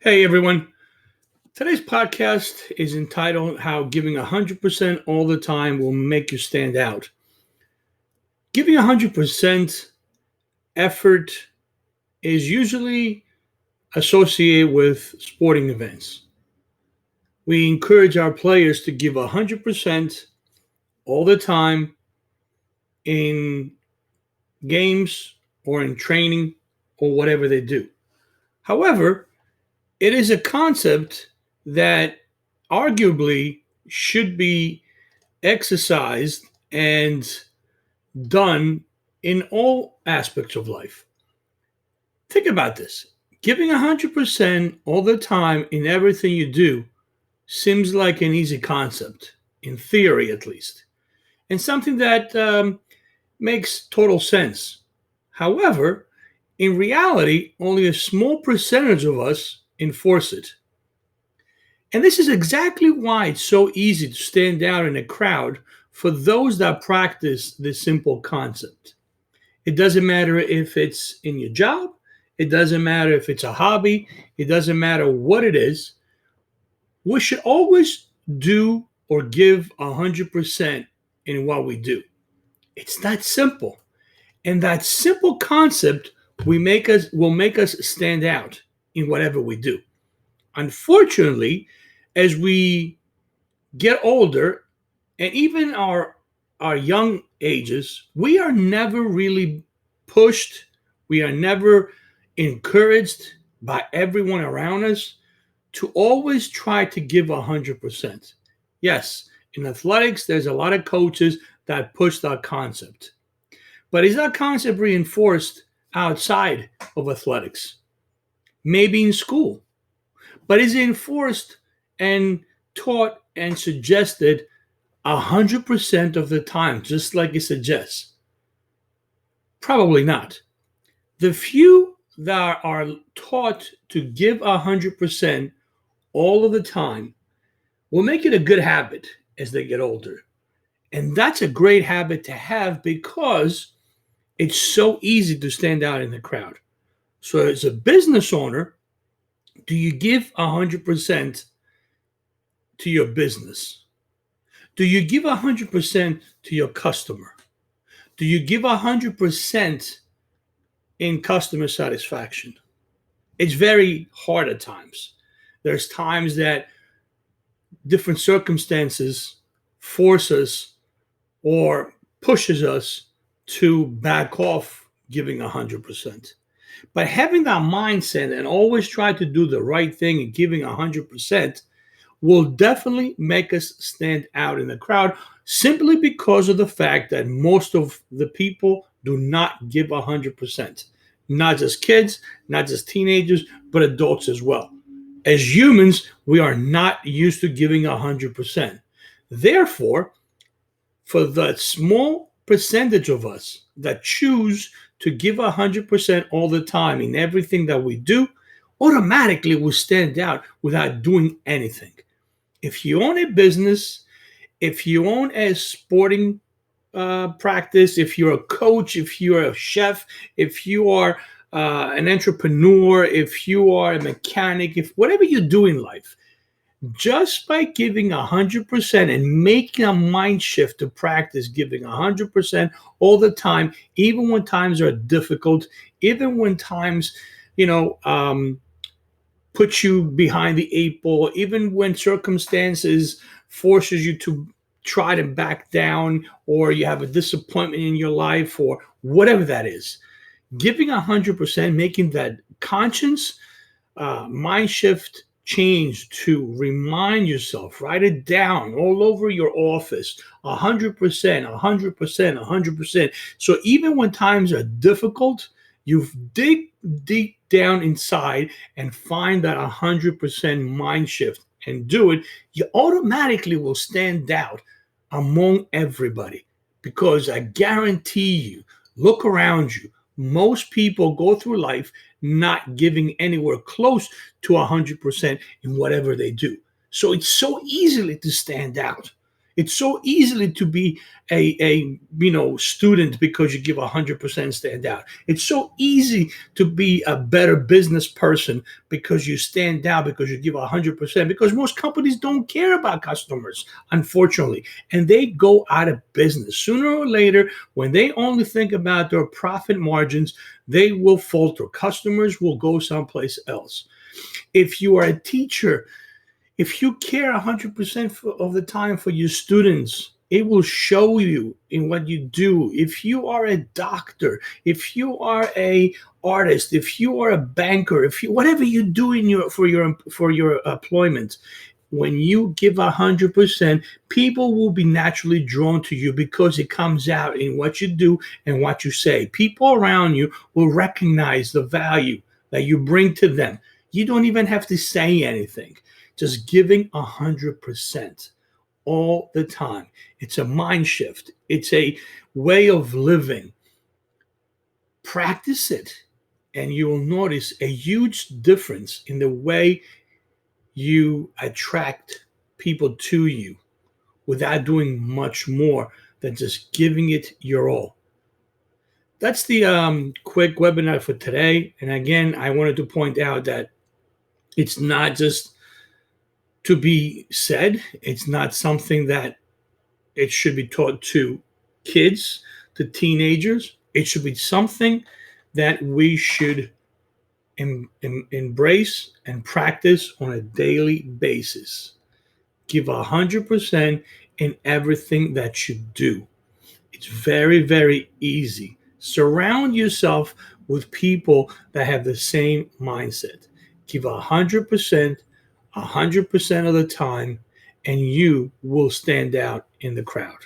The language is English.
Hey everyone. Today's podcast is entitled How Giving 100% All the Time Will Make You Stand Out. Giving 100% effort is usually associated with sporting events. We encourage our players to give 100% all the time in games or in training or whatever they do. However, it is a concept that arguably should be exercised and done in all aspects of life. Think about this. Giving 100% all the time in everything you do seems like an easy concept, in theory at least, and something that makes total sense. However, in reality, only a small percentage of us enforce it. And this is exactly why it's so easy to stand out in a crowd for those that practice this simple concept. It doesn't matter if it's in your job, it doesn't matter if it's a hobby, it doesn't matter what it is. We should always do or give 100% in what we do. It's that simple. And that simple concept will make us stand out in whatever we do. Unfortunately, as we get older and even our young ages, we are never really pushed, we are never encouraged by everyone around us to always try to give 100%. Yes, in athletics there's a lot of coaches that push that concept, but is that concept reinforced outside of athletics? Maybe in school, but is it enforced and taught and suggested 100% of the time, just like it suggests? Probably not. The few that are taught to give 100% all of the time will make it a good habit as they get older. And that's a great habit to have because it's so easy to stand out in the crowd. So, as a business owner, do you give 100% to your business? Do you give 100% to your customer? Do you give 100% in customer satisfaction? It's very hard at times. There's times that different circumstances force us or pushes us to back off giving 100%. But having that mindset and always try to do the right thing and giving 100% will definitely make us stand out in the crowd simply because of the fact that most of the people do not give 100%. Not just kids, not just teenagers, but adults as well. As humans, we are not used to giving 100%. Therefore, for the small percentage of us that choose to give 100% all the time in everything that we do, automatically will stand out without doing anything. If you own a business, if you own a sporting practice, if you're a coach, if you're a chef, if you are an entrepreneur, if you are a mechanic, if whatever you do in life, just by giving 100% and making a mind shift to practice giving 100% all the time, even when times are difficult, even when times, put you behind the eight ball, even when circumstances forces you to try to back down, or you have a disappointment in your life, or whatever that is. Giving 100%, making that conscious mind shift change to remind yourself, write it down all over your office, 100%, 100%, 100%. So even when times are difficult, you dig deep down inside and find that 100% mind shift and do it, you automatically will stand out among everybody. Because I guarantee you, look around you, most people go through life not giving anywhere close to 100% in whatever they do. So it's so easily to stand out. It's so easily to be a student because you give 100% stand out. It's so easy to be a better business person because you stand out, because you give 100%, because most companies don't care about customers, unfortunately, and they go out of business. Sooner or later, when they only think about their profit margins, they will falter. Customers will go someplace else. If you are a teacher, if you care 100% of the time for your students, it will show you in what you do. If you are a doctor, if you are a artist, if you are a banker, if you whatever you do in your for your employment, when you give 100%, people will be naturally drawn to you because it comes out in what you do and what you say. People around you will recognize the value that you bring to them. You don't even have to say anything. Just giving 100% all the time. It's a mind shift. It's a way of living. Practice it, and you will notice a huge difference in the way you attract people to you without doing much more than just giving it your all. That's the quick webinar for today. And again, I wanted to point out that it's not just to be said, it's not something that it should be taught to kids, to teenagers. It should be something that we should embrace and practice on a daily basis. Give 100% in everything that you do. It's very, very easy. Surround yourself with people that have the same mindset. Give 100% of the time, and you will stand out in the crowd.